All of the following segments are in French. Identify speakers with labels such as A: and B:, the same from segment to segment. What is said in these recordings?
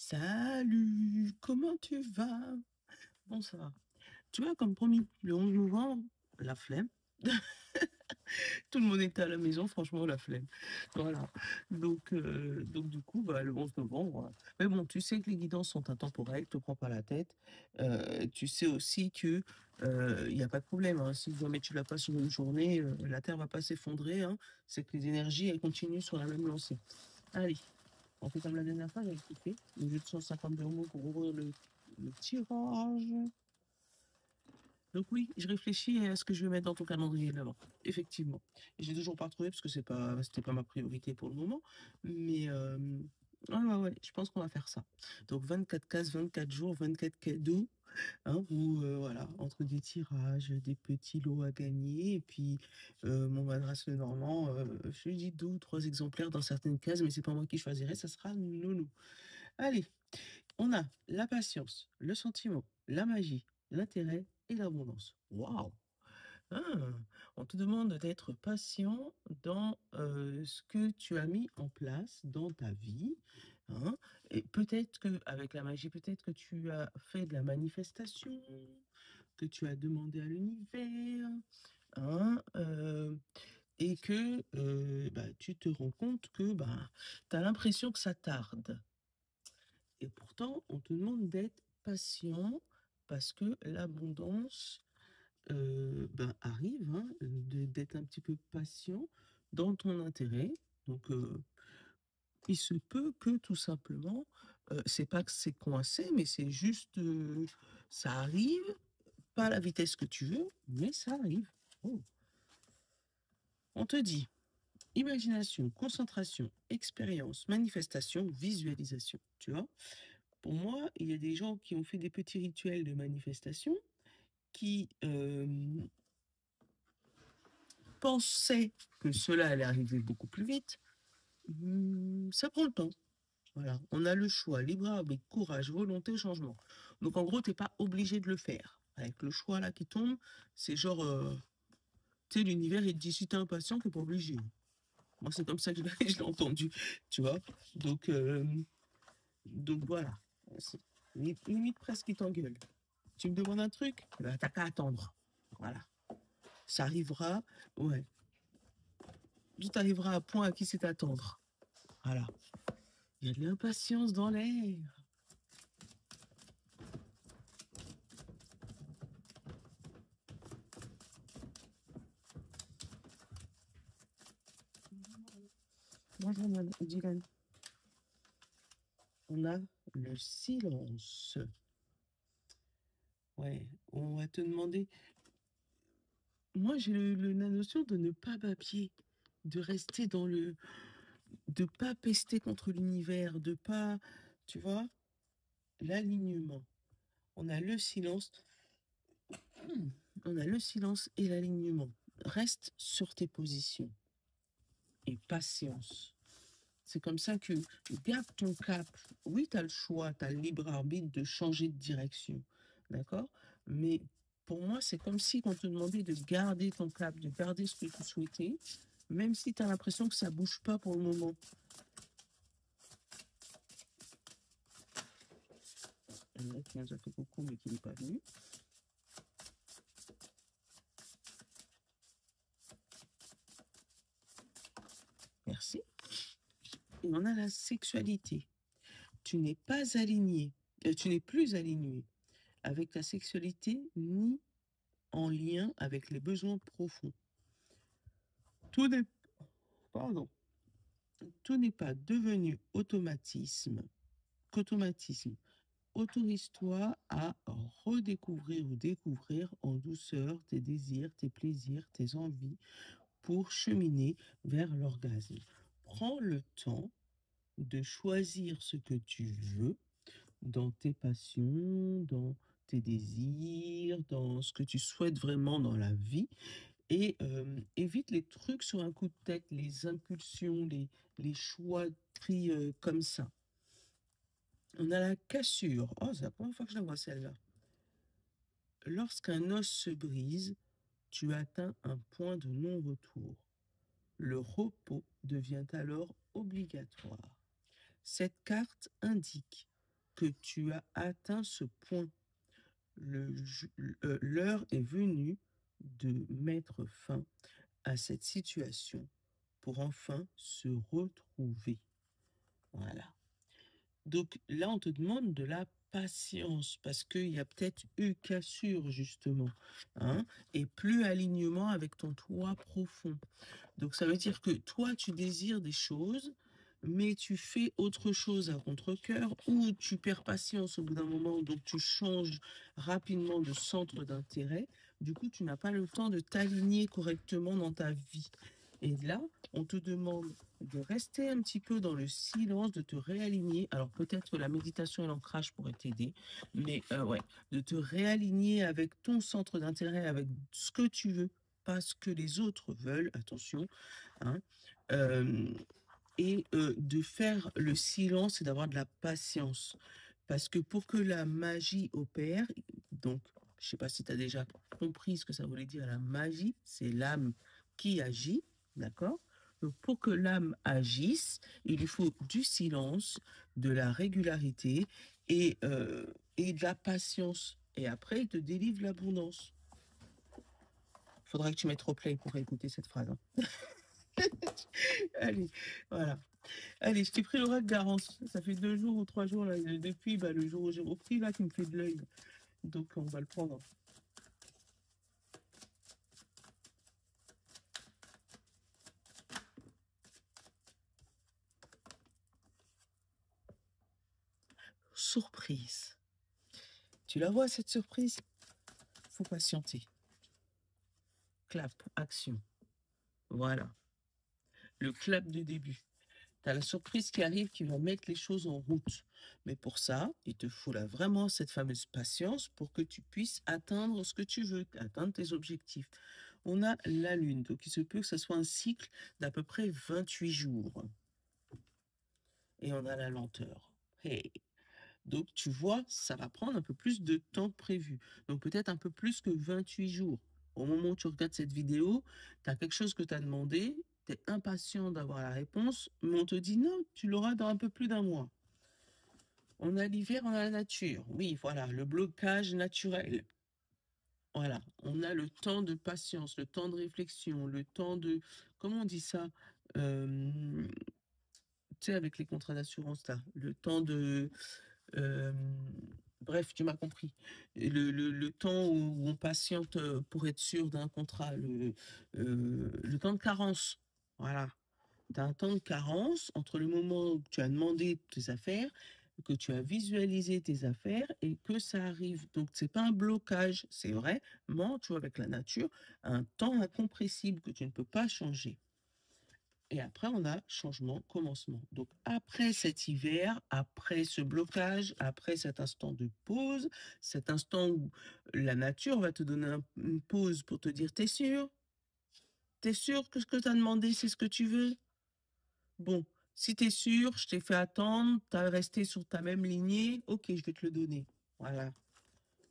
A: Salut, comment tu vas? Bon, ça va. Tu vois, comme promis, le 11 novembre, la flemme. Tout le monde était à la maison, franchement, la flemme. Voilà. Donc du coup, bah, le 11 novembre. Voilà. Mais bon, tu sais que les guidances sont intemporelles, te prends pas la tête. Tu sais aussi que il n'y a pas de problème. Hein. Si jamais tu l'as pas sur une journée, la Terre va pas s'effondrer. Hein. C'est que les énergies, elles continuent sur la même lancée. Allez, on fait comme la dernière fois, j'avais kiffé. Le jeu de 152 euros pour ouvrir le tirage. Donc oui, je réfléchis à ce que je vais mettre dans ton calendrier là-bas. Effectivement. Et j'ai toujours pas trouvé parce que c'était pas ma priorité pour le moment. Mais ouais, je pense qu'on va faire ça. Donc 24 cases, 24 jours, 24 cadeaux. Hein, où voilà, entre des tirages, des petits lots à gagner, et puis mon adresse le Normand, je lui dis 2 ou 3 exemplaires dans certaines cases, mais c'est pas moi qui choisirai, ça sera nous. Allez, on a la patience, le sentiment, la magie, l'intérêt et l'abondance. Waouh! Ah, on te demande d'être patient dans ce que tu as mis en place dans ta vie. Hein. Et peut-être que avec la magie, peut-être que tu as fait de la manifestation, que tu as demandé à l'univers, hein, et que bah, tu te rends compte que bah, tu as l'impression que ça tarde. Et pourtant, on te demande d'être patient parce que l'abondance ben, arrive, hein, d'être un petit peu patient dans ton intérêt. Donc, il se peut que tout simplement, c'est pas que c'est coincé, mais c'est juste, ça arrive, pas à la vitesse que tu veux, mais ça arrive. Oh. On te dit imagination, concentration, expérience, manifestation, visualisation. Tu vois? Pour moi, il y a des gens qui ont fait des petits rituels de manifestation qui pensaient que cela allait arriver beaucoup plus vite. Ça prend le temps. Voilà. On a le choix, libre arbitre, courage, volonté, changement. Donc en gros, t'es pas obligé de le faire. Avec le choix là qui tombe, c'est genre, tu sais, l'univers il te dit si t'es impatient, t'es pas obligé. Moi, c'est comme ça que je l'ai je l'ai entendu, tu vois. Donc, euh, donc voilà. C'est limite presque il t'engueule. Tu me demandes un truc, bah, t'as qu'à attendre. Voilà. Ça arrivera, ouais. Tout arrivera à point à qui c'est attendre. Voilà. Il y a de l'impatience dans l'air. Bonjour, Dylan. On a le silence. Ouais, on va te demander. Moi, j'ai la notion de ne pas papier, de rester dans le. De pas pester contre l'univers, de pas. Tu vois, l'alignement. On a le silence. On a le silence et l'alignement. Reste sur tes positions et patience. C'est comme ça que garde ton cap. Oui, tu as le choix, tu as le libre arbitre de changer de direction. D'accord? Mais pour moi, c'est comme si on te demandait de garder ton cap, de garder ce que tu souhaitais, même si tu as l'impression que ça bouge pas pour le moment. Il y en a qui nous a fait beaucoup, mais qui n'est pas venu. Merci. Et on a la sexualité. Tu n'es pas aligné, tu n'es plus aligné avec ta sexualité ni en lien avec les besoins profonds. Tout n'est, pardon, tout n'est pas devenu qu'automatisme. Autorise-toi à redécouvrir ou découvrir en douceur tes désirs, tes plaisirs, tes envies pour cheminer vers l'orgasme. Prends le temps de choisir ce que tu veux dans tes passions, dans tes désirs, dans ce que tu souhaites vraiment dans la vie. Et évite les trucs sur un coup de tête, les impulsions, les choix pris comme ça. On a la cassure. Oh, c'est la première fois que je la vois celle-là. Lorsqu'un os se brise, tu atteins un point de non-retour. Le repos devient alors obligatoire. Cette carte indique que tu as atteint ce point. L'heure est venue de mettre fin à cette situation pour enfin se retrouver. Voilà. Donc là, on te demande de la patience parce qu'il y a peut-être eu cassure justement, hein, et plus alignement avec ton toi profond. Donc ça veut dire que toi, tu désires des choses, mais tu fais autre chose à contre-cœur ou tu perds patience au bout d'un moment, donc tu changes rapidement de centre d'intérêt. Du coup, tu n'as pas le temps de t'aligner correctement dans ta vie. Et là, on te demande de rester un petit peu dans le silence, de te réaligner. Alors peut-être que la méditation et l'ancrage pourraient t'aider, mais ouais, de te réaligner avec ton centre d'intérêt, avec ce que tu veux, pas ce que les autres veulent, attention, hein, et de faire le silence et d'avoir de la patience. Parce que pour que la magie opère, donc, je ne sais pas si tu as déjà compris ce que ça voulait dire la magie, c'est l'âme qui agit, d'accord? Donc, pour que l'âme agisse, il lui faut du silence, de la régularité et de la patience. Et après, il te délivre l'abondance. Il faudra que tu mettes replay pour écouter cette phrase, hein. Allez, voilà. Allez, je t'ai pris l'oracle Garance. Ça fait 2 jours ou 3 jours, là, depuis le jour où j'ai repris, là, qui me fait de l'œil. Donc, on va le prendre. Surprise. Tu la vois, cette surprise? Faut patienter. Clap, action. Voilà. Le clap du début. Tu as la surprise qui arrive qui va mettre les choses en route. Mais pour ça, il te faut là vraiment cette fameuse patience pour que tu puisses atteindre ce que tu veux, atteindre tes objectifs. On a la Lune, donc il se peut que ce soit un cycle d'à peu près 28 jours. Et on a la lenteur. Hey. Donc tu vois, ça va prendre un peu plus de temps que prévu. Donc peut-être un peu plus que 28 jours. Au moment où tu regardes cette vidéo, tu as quelque chose que tu as demandé, tu es impatient d'avoir la réponse, mais on te dit non, tu l'auras dans un peu plus d'un mois. On a l'hiver, on a la nature. Oui, voilà, le blocage naturel. Voilà, on a le temps de patience, le temps de réflexion, le temps de... Comment on dit ça? Tu sais, avec les contrats d'assurance, là, le temps de... bref, tu m'as compris. Le temps où on patiente pour être sûr d'un contrat, le temps de carence. Voilà. Tu as un temps de carence entre le moment où tu as demandé tes affaires, que tu as visualisé tes affaires et que ça arrive. Donc, c'est pas un blocage, c'est vraiment, tu vois, avec la nature, un temps incompressible que tu ne peux pas changer. Et après, on a changement, commencement. Donc, après cet hiver, après ce blocage, après cet instant de pause, cet instant où la nature va te donner une pause pour te dire, t'es sûr? T'es sûr que ce que tu as demandé, c'est ce que tu veux? Bon, si t'es sûr, je t'ai fait attendre, tu as resté sur ta même lignée, ok, je vais te le donner. Voilà.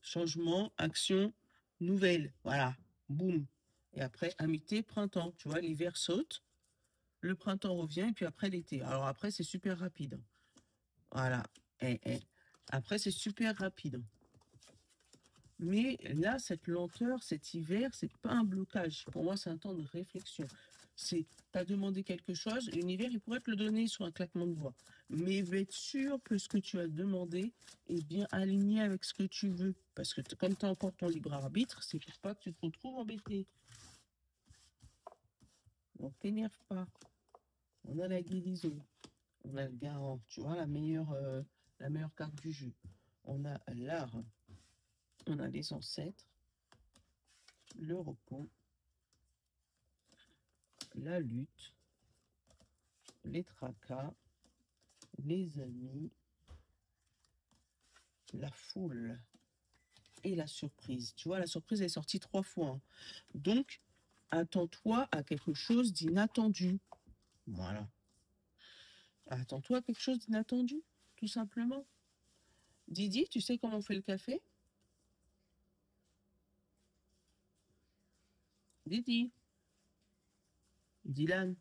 A: Changement, action, nouvelle. Voilà. Boum. Et après, amitié, printemps. Tu vois, l'hiver saute. Le printemps revient et puis après l'été. Alors après, c'est super rapide. Voilà. Après, c'est super rapide. Mais là, cette lenteur, cet hiver, c'est pas un blocage. Pour moi, c'est un temps de réflexion. C'est, tu as demandé quelque chose, l'univers, il pourrait te le donner sur un claquement de doigts. Mais il veut être sûr que ce que tu as demandé est bien aligné avec ce que tu veux. Parce que comme tu as encore ton libre arbitre, c'est pour pas que tu te retrouves embêté. Donc, t'énerve pas. On a la guérison. On a le garant, tu vois, la meilleure carte du jeu. On a l'art, on a les ancêtres, le repos, la lutte, les tracas, les amis, la foule et la surprise. Tu vois, la surprise est sortie 3 fois, hein. Donc, attends-toi à quelque chose d'inattendu. Voilà. Attends-toi à quelque chose d'inattendu, tout simplement. Didi, tu sais comment on fait le café? Didi, Dylan,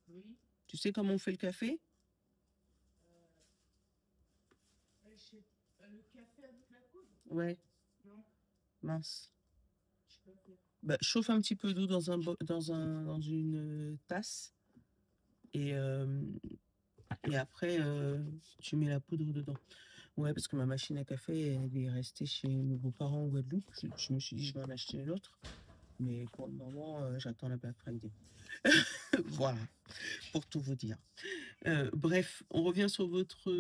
B: Oui,
A: tu sais comment on fait le café? Ouais, mince. Bah, chauffe un petit peu d'eau dans une tasse et, et après, tu mets la poudre dedans. Ouais, parce que ma machine à café, elle est restée chez mes beaux-parents en Guadeloupe. Je me suis dit, je vais en acheter une autre. Mais pour le moment, j'attends la Black Friday. Voilà, pour tout vous dire. Bref, on revient sur votre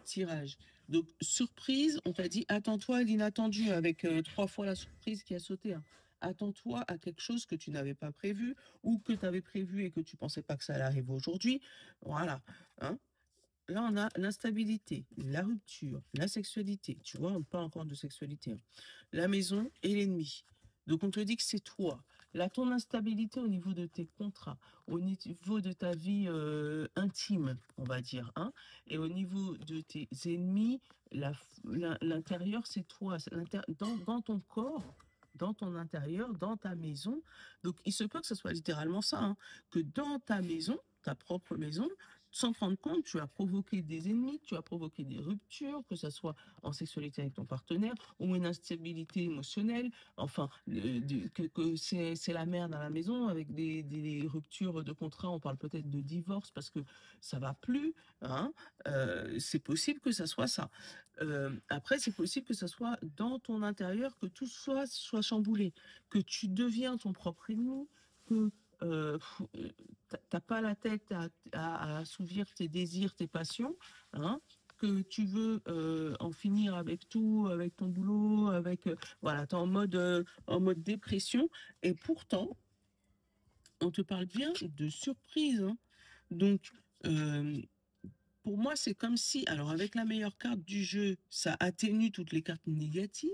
A: tirage. Donc, surprise, on t'a dit, attends-toi à l'inattendu, avec 3 fois la surprise qui a sauté, hein. Attends-toi à quelque chose que tu n'avais pas prévu ou que tu avais prévu et que tu pensais pas que ça allait arriver aujourd'hui. Voilà, hein. Là, on a l'instabilité, la rupture, la sexualité. Tu vois, on parle encore de sexualité, hein. La maison et l'ennemi. Donc, on te dit que c'est toi. Là, ton instabilité au niveau de tes contrats, au niveau de ta vie intime, on va dire, hein, et au niveau de tes ennemis, l'intérieur, c'est toi. Dans ton corps, dans ton intérieur, dans ta maison. Donc, il se peut que ce soit littéralement ça, hein, que dans ta maison, ta propre maison, sans te rendre compte, tu as provoqué des ennemis, tu as provoqué des ruptures, que ce soit en sexualité avec ton partenaire ou une instabilité émotionnelle. Enfin, que c'est la merde à la maison avec des ruptures de contrat. On parle peut-être de divorce parce que ça va plus, hein. C'est possible que ça soit ça. Après, c'est possible que ça soit dans ton intérieur, que tout soit chamboulé, que tu deviens ton propre ennemi, que t'as pas la tête à assouvir tes désirs, tes passions, hein, que tu veux en finir avec tout, avec ton boulot, avec voilà, t'es en mode dépression, et pourtant on te parle bien de surprise, hein. Donc euh, pour moi, c'est comme si, alors avec la meilleure carte du jeu, ça atténue toutes les cartes négatives.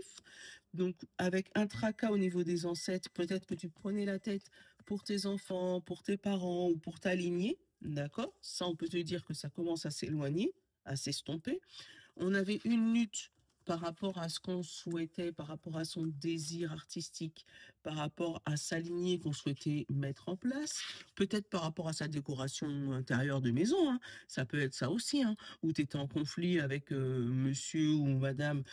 A: Donc, avec un tracas au niveau des ancêtres, peut-être que tu prenais la tête pour tes enfants, pour tes parents ou pour ta lignée. D'accord? Ça, on peut te dire que ça commence à s'éloigner, à s'estomper. On avait une lutte par rapport à ce qu'on souhaitait, par rapport à son désir artistique, par rapport à sa lignée qu'on souhaitait mettre en place, peut-être par rapport à sa décoration intérieure de maison, hein. Ça peut être ça aussi, hein, où tu étais en conflit avec monsieur ou madame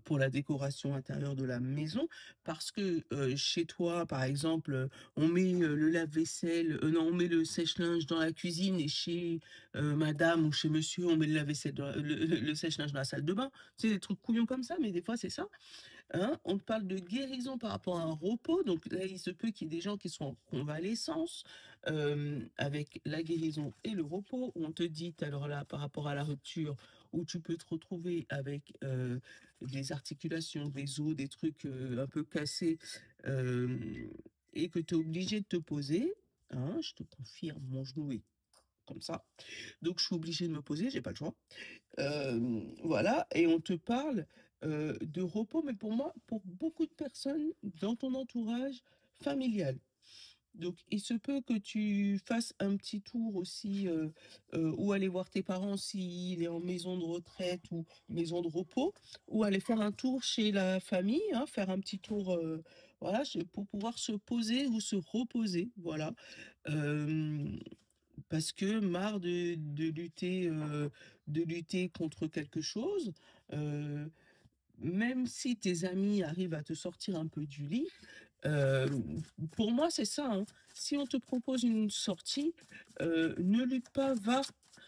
A: pour la décoration intérieure de la maison, parce que chez toi, par exemple, on met le lave-vaisselle, non, on met le sèche-linge dans la cuisine, et chez madame ou chez monsieur, on met le lave-vaisselle, le sèche-linge dans la salle de bain. C'est des trucs couillons comme ça, mais des fois, c'est ça, hein. On te parle de guérison par rapport à un repos. Donc là, il se peut qu'il y ait des gens qui sont en convalescence avec la guérison et le repos. On te dit tout à l'heure là, par rapport à la rupture, où tu peux te retrouver avec des articulations, des os, des trucs un peu cassés, euh, et que tu es obligé de te poser. Hein, je te confirme, mon genou est comme ça. Donc, je suis obligée de me poser, j'ai pas le choix. Voilà, et on te parle de repos, mais pour moi, pour beaucoup de personnes dans ton entourage familial. Donc, il se peut que tu fasses un petit tour aussi, ou aller voir tes parents s'il est en maison de retraite ou maison de repos, ou aller faire un tour chez la famille, hein, faire un petit tour, voilà, pour pouvoir se poser ou se reposer, voilà. Euh, Parce que marre de lutter contre quelque chose, euh, même si tes amis arrivent à te sortir un peu du lit, euh, pour moi c'est ça, hein. Si on te propose une sortie, ne lutte pas, va.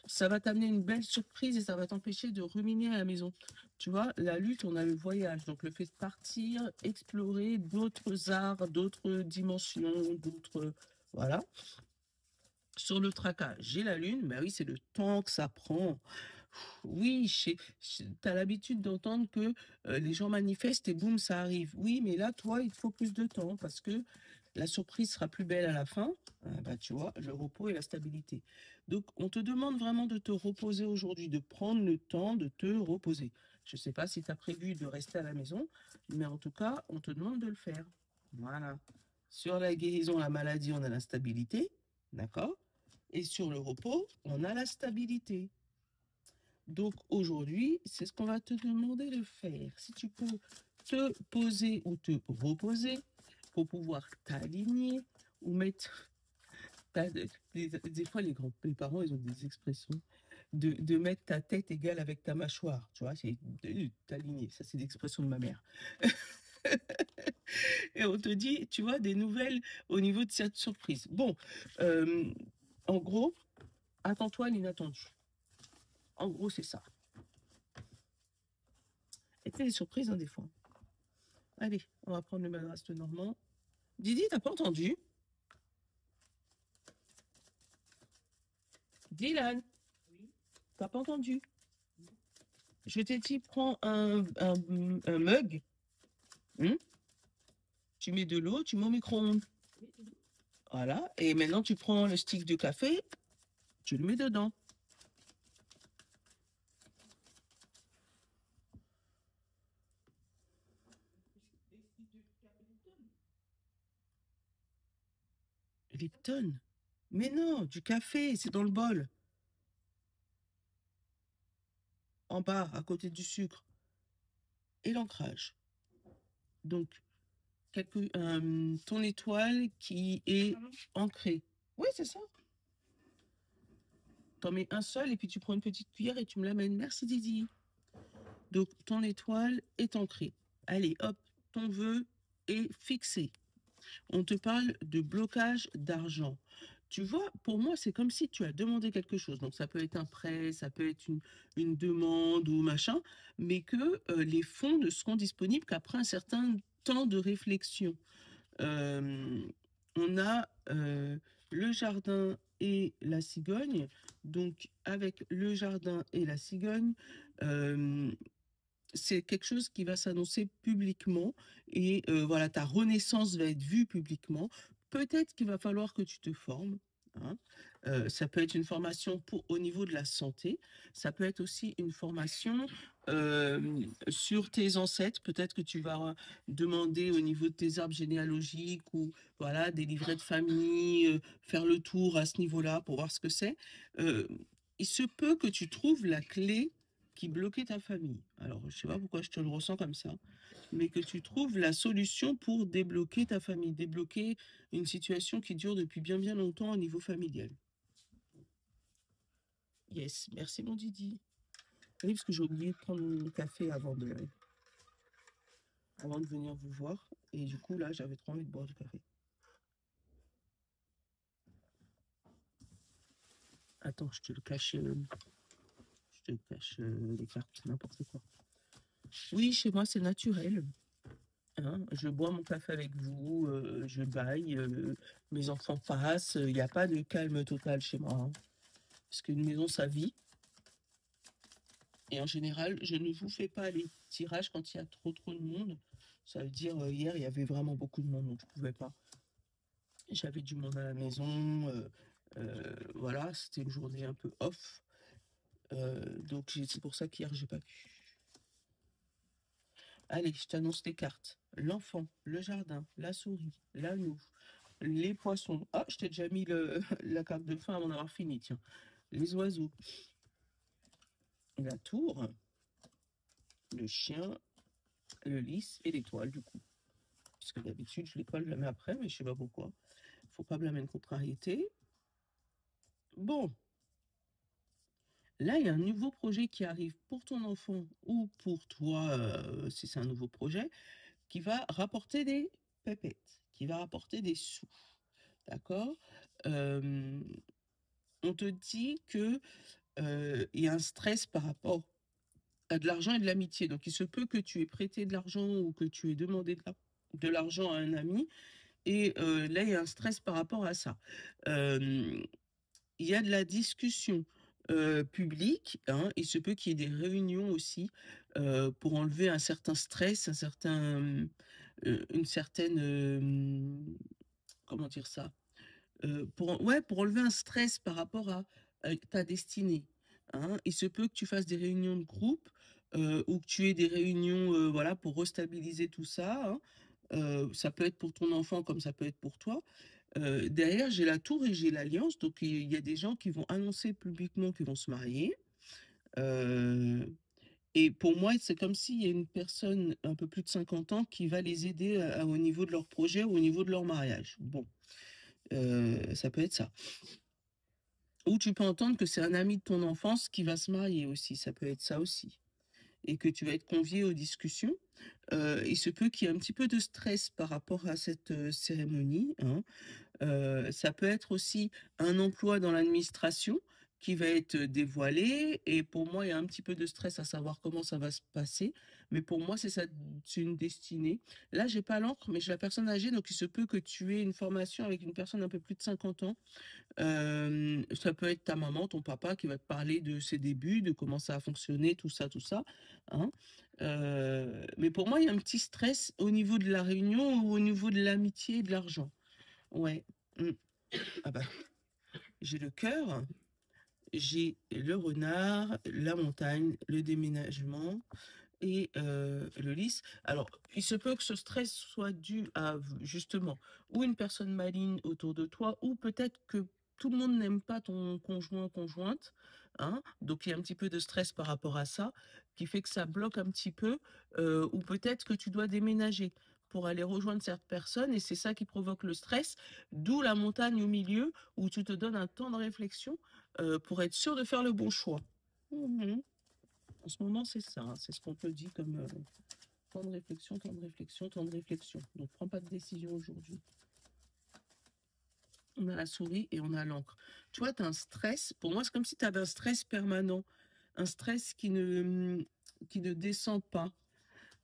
A: Ça va t'amener une belle surprise et ça va t'empêcher de ruminer à la maison. Tu vois, la lutte, on a le voyage, donc le fait de partir, explorer d'autres arts, d'autres dimensions, d'autres... Voilà. Sur le tracas, j'ai la lune, mais oui, c'est le temps que ça prend. Oui, tu as l'habitude d'entendre que les gens manifestent et boum, ça arrive. Oui, mais là, toi, il te faut plus de temps parce que la surprise sera plus belle à la fin. Bah, tu vois, le repos et la stabilité. Donc, on te demande vraiment de te reposer aujourd'hui, de prendre le temps de te reposer. Je ne sais pas si tu as prévu de rester à la maison, mais en tout cas, on te demande de le faire. Voilà. Sur la guérison, la maladie, on a la stabilité. D'accord? Et sur le repos, on a la stabilité. Donc aujourd'hui, c'est ce qu'on va te demander de faire. Si tu peux te poser ou te reposer pour pouvoir t'aligner ou mettre... Des fois, les parents, ils ont des expressions. de mettre ta tête égale avec ta mâchoire, tu vois, c'est t'aligner. Ça, c'est l'expression de ma mère. Et on te dit, tu vois, des nouvelles au niveau de cette surprise. Bon, en gros, attends-toi à l'inattendu. En gros, c'est ça. Et tu des surprises, hein, des fois. Allez, on va prendre le madras de Normand. Didi, t'as pas entendu? Dylan, t'as pas entendu? Je t'ai dit, prends un mug, hein, tu mets de l'eau, tu mets au micro-ondes. Voilà, et maintenant tu prends le stick de café, tu le mets dedans. Lipton? Mais non, du café, c'est dans le bol, en bas, à côté du sucre. Et l'ancrage. Donc, ton étoile qui est ancrée. Oui, c'est ça. T'en mets un seul et puis tu prends une petite cuillère et tu me l'amènes. Merci Didi. Donc, ton étoile est ancrée. Allez, hop, ton vœu est fixé. On te parle de blocage d'argent. Tu vois, pour moi, c'est comme si tu as demandé quelque chose. Donc, ça peut être un prêt, ça peut être une demande ou machin, mais que les fonds ne seront disponibles qu'après un certain temps de réflexion. Euh, on a le jardin et la cigogne. Donc, avec le jardin et la cigogne, euh, c'est quelque chose qui va s'annoncer publiquement et voilà, ta renaissance va être vue publiquement. Peut-être qu'il va falloir que tu te formes, hein. Ça peut être une formation au niveau de la santé. Ça peut être aussi une formation sur tes ancêtres. Peut-être que tu vas demander au niveau de tes arbres généalogiques ou voilà, des livrets de famille, faire le tour à ce niveau-là pour voir ce que c'est. Euh, il se peut que tu trouves la clé qui bloquait ta famille. Alors, je sais pas pourquoi je te le ressens comme ça, mais que tu trouves la solution pour débloquer ta famille, débloquer une situation qui dure depuis bien bien longtemps au niveau familial. Yes, merci mon Didi. Oui, parce que j'ai oublié de prendre mon café avant de venir vous voir. Et du coup, là, j'avais trop envie de boire du café. Attends, je te cache les cartes, n'importe quoi. Oui, chez moi, c'est naturel. Hein, je bois mon café avec vous, je baille, mes enfants passent, il n'y a pas de calme total chez moi, hein. Parce qu'une maison, ça vit. Et en général, je ne vous fais pas les tirages quand il y a trop de monde. Ça veut dire, hier, il y avait vraiment beaucoup de monde, donc je ne pouvais pas. J'avais du monde à la maison, voilà, c'était une journée un peu off. Donc c'est pour ça qu'hier, j'ai pas pu. Allez, je t'annonce les cartes. L'enfant, le jardin, la souris, l'anneau, les poissons. Ah, je t'ai déjà mis la carte de fin avant d'avoir fini, tiens. Les oiseaux, la tour, le chien, le lys et l'étoile, du coup. Parce que d'habitude, l'étoile, je la mets après, mais je sais pas pourquoi. Faut pas blâmer une contrariété. Bon, là, il y a un nouveau projet qui arrive pour ton enfant ou pour toi, si c'est un nouveau projet, qui va rapporter des pépettes, qui va rapporter des sous. D'accord? On te dit que il y a un stress par rapport à de l'argent et de l'amitié. Donc, il se peut que tu aies prêté de l'argent ou que tu aies demandé de l'argent à un ami. Et là, il y a un stress par rapport à ça. Il y a de la discussion publique, hein. Il se peut qu'il y ait des réunions aussi pour enlever un certain stress, une certaine, comment dire ça? Pour enlever un stress par rapport à ta destinée, hein. Il se peut que tu fasses des réunions de groupe ou que tu aies des réunions voilà, pour restabiliser tout ça, hein. Ça peut être pour ton enfant comme ça peut être pour toi. Derrière, j'ai la tour et j'ai l'alliance. Donc, il y a des gens qui vont annoncer publiquement qu'ils vont se marier. Euh, et pour moi, c'est comme s'il y a une personne un peu plus de 50 ans qui va les aider au niveau de leur projet ou au niveau de leur mariage. Bon, ça peut être ça. Ou tu peux entendre que c'est un ami de ton enfance qui va se marier aussi, ça peut être ça aussi. Et que tu vas être convié aux discussions. Il se peut qu'il y ait un petit peu de stress par rapport à cette cérémonie, hein. Ça peut être aussi un emploi dans l'administration qui va être dévoilé et pour moi, il y a un petit peu de stress à savoir comment ça va se passer, mais pour moi, c'est une destinée. Là, j'ai pas l'encre, mais j'ai la personne âgée, donc il se peut que tu aies une formation avec une personne un peu plus de 50 ans. Ça peut être ta maman, ton papa qui va te parler de ses débuts, de comment ça a fonctionné, tout ça, hein. Mais pour moi, il y a un petit stress au niveau de la réunion ou au niveau de l'amitié et de l'argent. Ouais. Mmh. Ah bah, j'ai le cœur, j'ai le renard, la montagne, le déménagement et le lys. Alors, il se peut que ce stress soit dû à justement ou une personne maligne autour de toi ou peut-être que tout le monde n'aime pas ton conjoint, conjointe, hein. Donc il y a un petit peu de stress par rapport à ça, qui fait que ça bloque un petit peu, ou peut-être que tu dois déménager pour aller rejoindre cette personne et c'est ça qui provoque le stress, d'où la montagne au milieu où tu te donnes un temps de réflexion, pour être sûr de faire le bon choix. Mmh. En ce moment, c'est ça, hein, c'est ce qu'on te dit comme temps de réflexion, temps de réflexion, temps de réflexion. Donc, prends pas de décision aujourd'hui. On a la souris et on a l'encre. Tu vois, tu as un stress. Pour moi, c'est comme si tu avais un stress permanent. Un stress qui ne descend pas.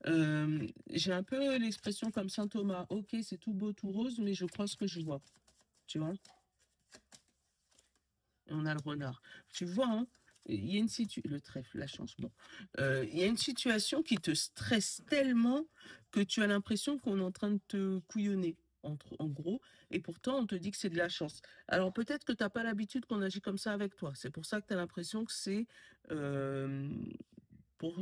A: J'ai un peu l'expression comme Saint Thomas. Ok, c'est tout beau, tout rose, mais je crois ce que je vois. Tu vois? Et on a le renard. Tu vois, hein, il y a une situation, le trèfle, la chance, bon. Il y a une situation qui te stresse tellement que tu as l'impression qu'on est en train de te couillonner, en gros, et pourtant on te dit que c'est de la chance. Alors peut-être que tu n'as pas l'habitude qu'on agit comme ça avec toi. C'est pour ça que tu as l'impression que euh,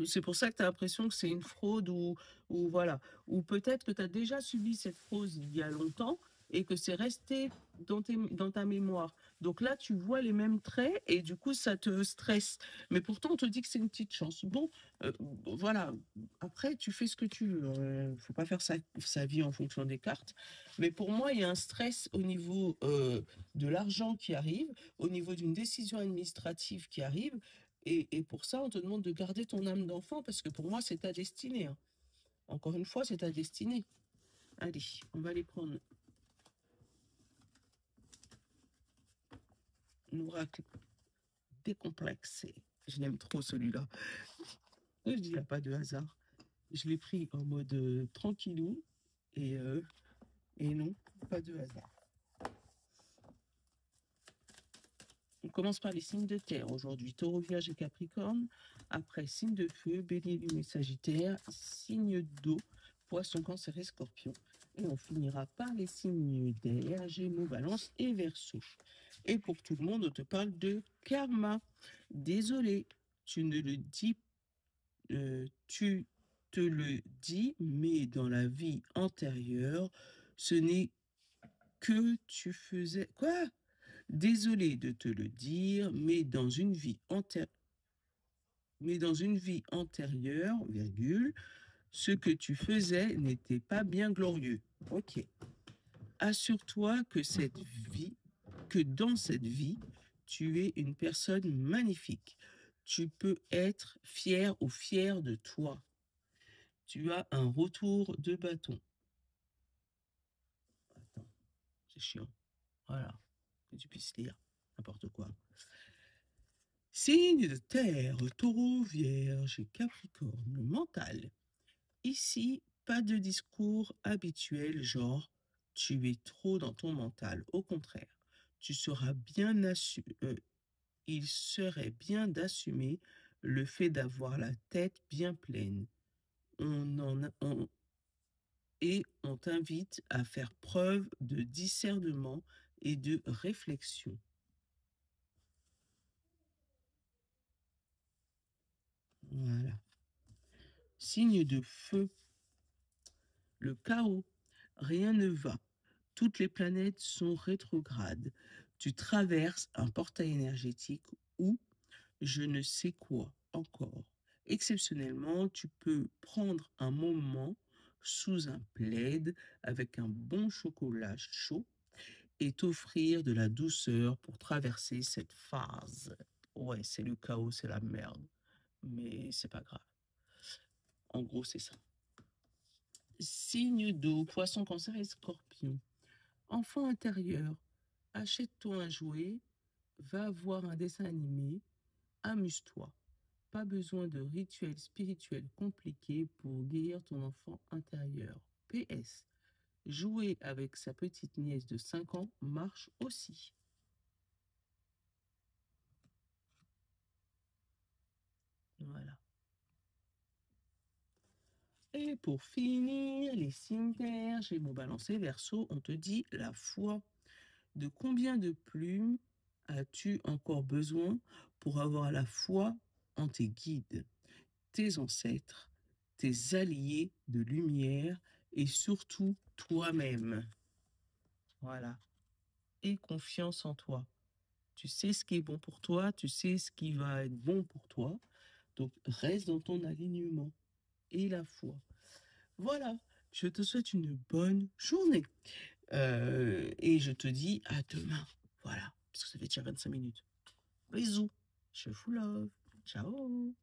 A: c'est pour ça que tu as l'impression que c'est une fraude ou voilà. Ou peut-être que tu as déjà subi cette fraude il y a longtemps et que c'est resté dans ta mémoire. Donc là, tu vois les mêmes traits et du coup, ça te stresse. Mais pourtant, on te dit que c'est une petite chance. Bon, voilà. Après, tu fais ce que tu veux. Faut pas faire sa vie en fonction des cartes. Mais pour moi, il y a un stress au niveau de l'argent qui arrive, au niveau d'une décision administrative qui arrive. Et pour ça, on te demande de garder ton âme d'enfant parce que pour moi, c'est ta destinée, hein. Encore une fois, c'est ta destinée. Allez, on va aller prendre l'oracle décomplexé. Je l'aime trop celui-là. Je dis, il n'y a pas de hasard. Je l'ai pris en mode tranquillou et, euh, et non, pas de hasard. On commence par les signes de terre aujourd'hui. Taureau, Vierge et Capricorne. Après, signe de feu, Bélier, Lion et Sagittaire. Signe d'eau, Poisson, Cancer et Scorpion. Et on finira par les signes d'air, Gémeaux, Balance et Verseau. Et pour tout le monde, on te parle de karma. Désolé, tu ne le dis, tu te le dis, mais dans la vie antérieure, ce n'est que tu faisais. Quoi? Désolé de te le dire, mais dans une vie antérieure, virgule, ce que tu faisais n'était pas bien glorieux. Ok. Assure-toi que dans cette vie, tu es une personne magnifique. Tu peux être fier ou fier de toi. Tu as un retour de bâton. Attends, c'est chiant. Voilà, que tu puisses lire n'importe quoi. Signe de terre, taureau, vierge et capricorne, mental. Ici, pas de discours habituel genre tu es trop dans ton mental. Au contraire, tu seras bien il serait bien d'assumer le fait d'avoir la tête bien pleine. On en a- on- et on t'invite à faire preuve de discernement et de réflexion. Voilà. Signe de feu, le chaos. Rien ne va. Toutes les planètes sont rétrogrades. Tu traverses un portail énergétique ou je ne sais quoi encore. Exceptionnellement, tu peux prendre un moment sous un plaid avec un bon chocolat chaud et t'offrir de la douceur pour traverser cette phase. Ouais, c'est le chaos, c'est la merde, mais c'est pas grave. En gros, c'est ça. Signe d'eau, poisson, cancer et scorpion. Enfant intérieur, achète-toi un jouet, va voir un dessin animé, amuse-toi. Pas besoin de rituel spirituel compliqué pour guérir ton enfant intérieur. PS. Jouer avec sa petite nièce de 5 ans marche aussi. Voilà. Et pour finir, les cimetières, j'ai mon balancé verso, on te dit la foi. De combien de plumes as-tu encore besoin pour avoir la foi en tes guides, tes ancêtres, tes alliés de lumière et surtout toi-même? Voilà. Et confiance en toi. Tu sais ce qui est bon pour toi, tu sais ce qui va être bon pour toi. Donc reste dans ton alignement et la foi. Voilà. Je te souhaite une bonne journée. Et je te dis à demain. Voilà. Parce que ça fait déjà 25 minutes. Bisous. Je vous love. Ciao.